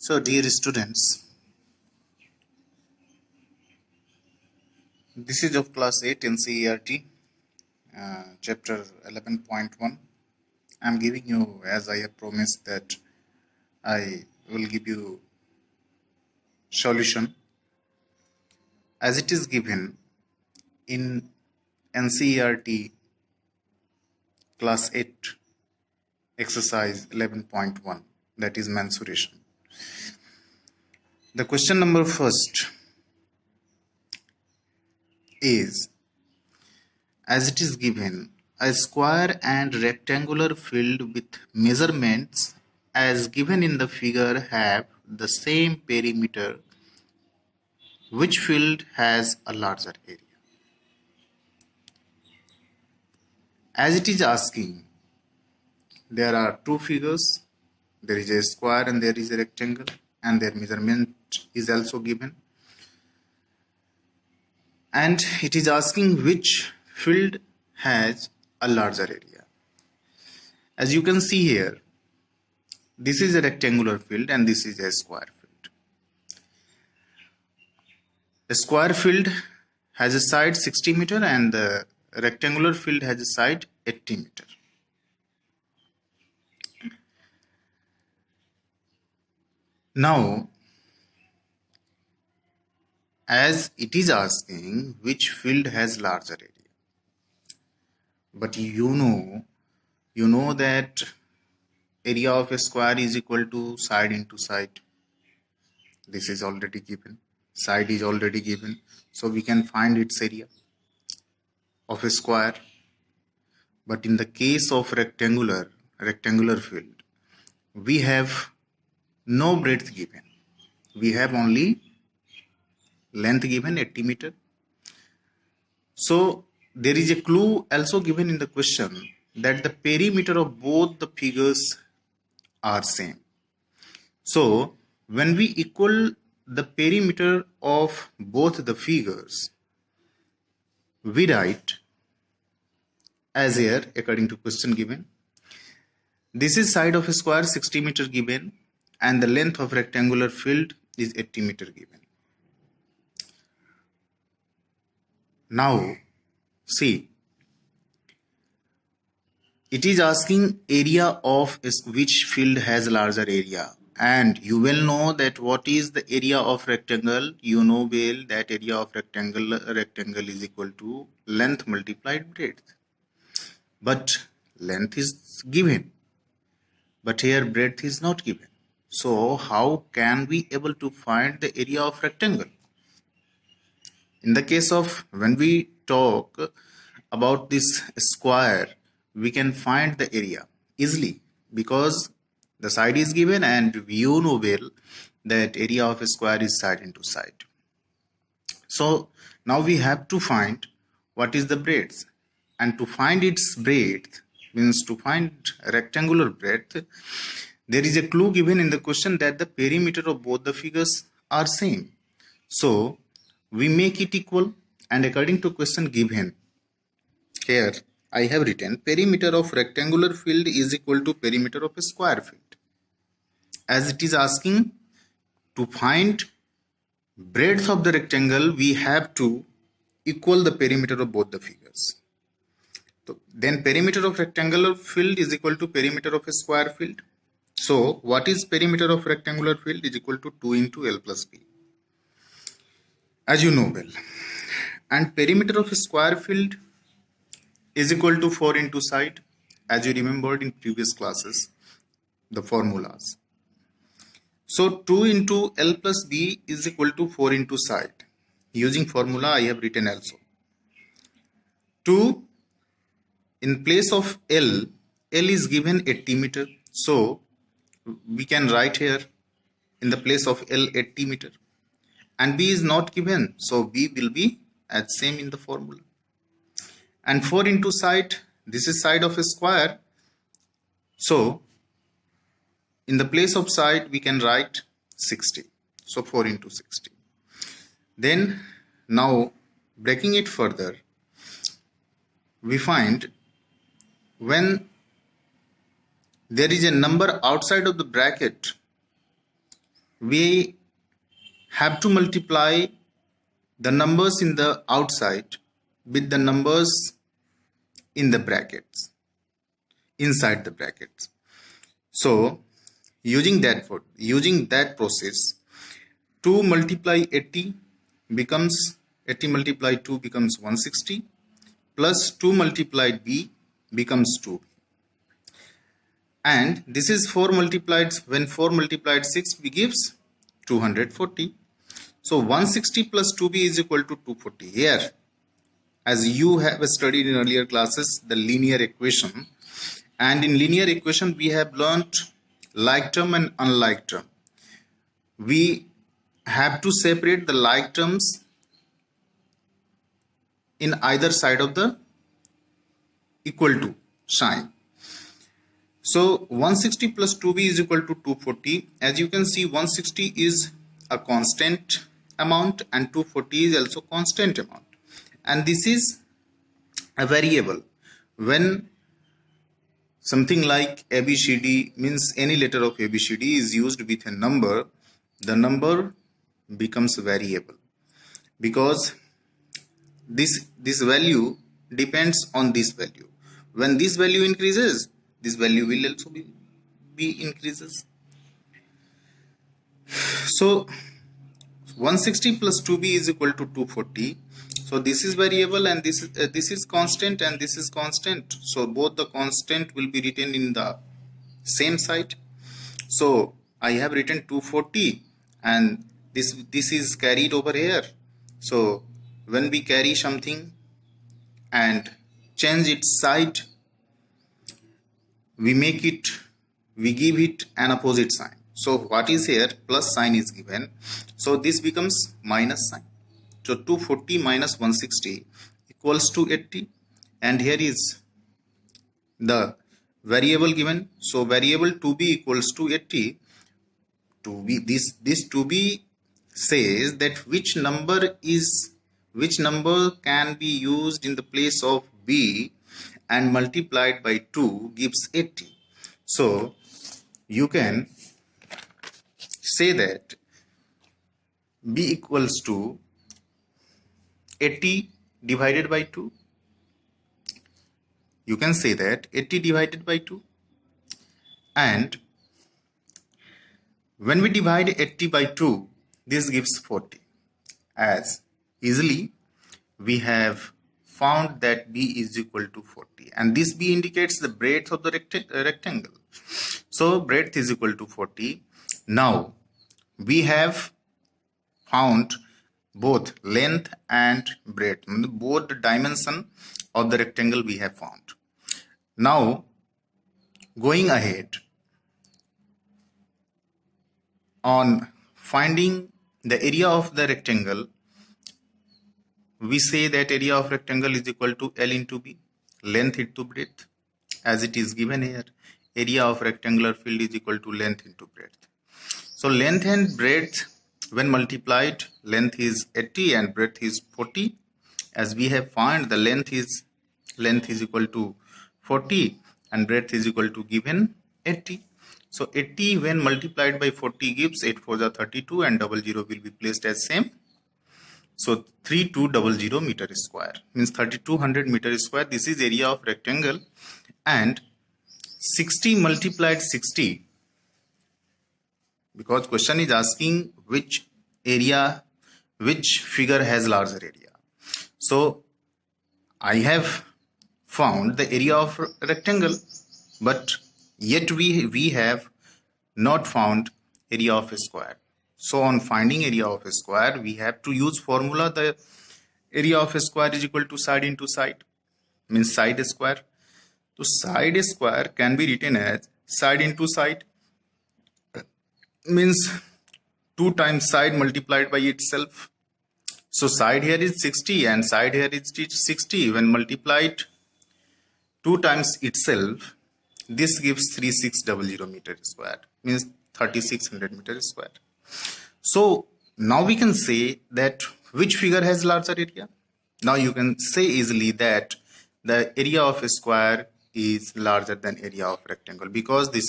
So, dear students, this is of class 8 NCERT, chapter 11.1. I am giving you, as I have promised, that I will give you solution as it is given in NCERT class 8 exercise 11.1, that is mensuration. The question number first is, as it is given, a square and rectangular field with measurements as given in the figure have the same perimeter. Which field has a larger area? As it is asking, there are two figures. There is a square and there is a rectangle, and their measurement is also given. And it is asking which field has a larger area. As you can see here, this is a rectangular field and this is a square field. A square field has a side 60 meter and the rectangular field has a side 80 meter. Now, as it is asking which field has larger area, but you know that area of a square is equal to side into side. This is already given. Side is already given, so we can find its area of a square. But in the case of rectangular field, we have no breadth given. We have only length given 80 meter. So there is a clue also given in the question that the perimeter of both the figures are same. So when we equal the perimeter of both the figures, we write as here according to question given. This is side of a square 60 meter given and the length of rectangular field is 80 meter given. Now see, it is asking area of which field has larger area, and you will know that what is the area of rectangle. You know well that area of rectangle is equal to length multiplied breadth. But length is given, but here breadth is not given. So how can we able to find the area of rectangle? In the case of when we talk about this square, we can find the area easily because the side is given and you know well that area of a square is side into side. So now we have to find what is the breadth, and to find its breadth means to find rectangular breadth, there is a clue given in the question that the perimeter of both the figures are same. So we make it equal, and according to question given here, I have written perimeter of rectangular field is equal to perimeter of a square field. As it is asking to find breadth of the rectangle, we have to equal the perimeter of both the figures. So then perimeter of rectangular field is equal to perimeter of a square field. So what is perimeter of rectangular field is equal to 2 into L plus B, as you know well. And perimeter of a square field is equal to 4 into side, as you remembered in previous classes, the formulas. So 2 into L plus B is equal to 4 into side. Using formula I have written also. 2 in place of L is given 80 meter. So we can write here in the place of L 80 meter. And B is not given, so B will be as same in the formula. And 4 into side, this is side of a square. So in the place of side we can write 60. So 4 into 60. Then now breaking it further, we find when there is a number outside of the bracket, we have to multiply the numbers in the outside with the numbers in the brackets, inside the brackets. So using that process, 2 multiply 80 becomes 80 multiplied 2 becomes 160, plus 2 multiplied b becomes 2, and this is 4 multiplied, when 4 multiplied 6 we gives 240. So 160 plus 2b is equal to 240. Here, as you have studied in earlier classes, the linear equation, and in linear equation we have learnt like term and unlike term. We have to separate the like terms in either side of the equal to sign. So 160 plus 2b is equal to 240. As you can see, 160 is a constant amount and 240 is also constant amount, and this is a variable. When something like ABCD, means any letter of ABCD, is used with a number, the number becomes variable, because this value depends on this value. When this value increases, this value will also be increases. So 160 plus 2b is equal to 240. So this is variable and this is constant and this is constant. So both the constant will be written in the same side. So I have written 240 and this is carried over here. So when we carry something and change its side, we give it an opposite sign. So what is here? Plus sign is given. So this becomes minus sign. So 240 minus 160 equals to 80. And here is the variable given. So variable 2b equals to 80. This 2b says that which number can be used in the place of b and multiplied by 2 gives 80. So you can say that b equals to 80 divided by 2. You can say that 80 divided by 2, and when we divide 80 by 2, this gives 40. As easily we have found that b is equal to 40, and this b indicates the breadth of the rectangle. So breadth is equal to 40. Now we have found both length and breadth, both the dimension of the rectangle we have found. Now going ahead on finding the area of the rectangle, we say that area of rectangle is equal to L into B, length into breadth, as it is given here. Area of rectangular field is equal to length into breadth. So length and breadth, when multiplied, length is 80 and breadth is 40. As we have found, the length is equal to 40 and breadth is equal to given 80. So 80 when multiplied by 40 gives 8 4 are 32, and 00 will be placed as same. So 3200 meter square means 3200 meter square. This is area of rectangle, and 60 multiplied 60, because question is asking which figure has larger area. So I have found the area of rectangle, but yet we have not found area of a square. So on finding area of a square, we have to use formula. The area of a square is equal to side into side, means side square. So side square can be written as side into side, means 2 times side multiplied by itself. So side here is 60 and side here is 60. When multiplied 2 times itself, this gives 3600 meter square, means 3600 meter square. So now we can say that which figure has larger area. Now you can say easily that the area of a square is larger than area of rectangle, because this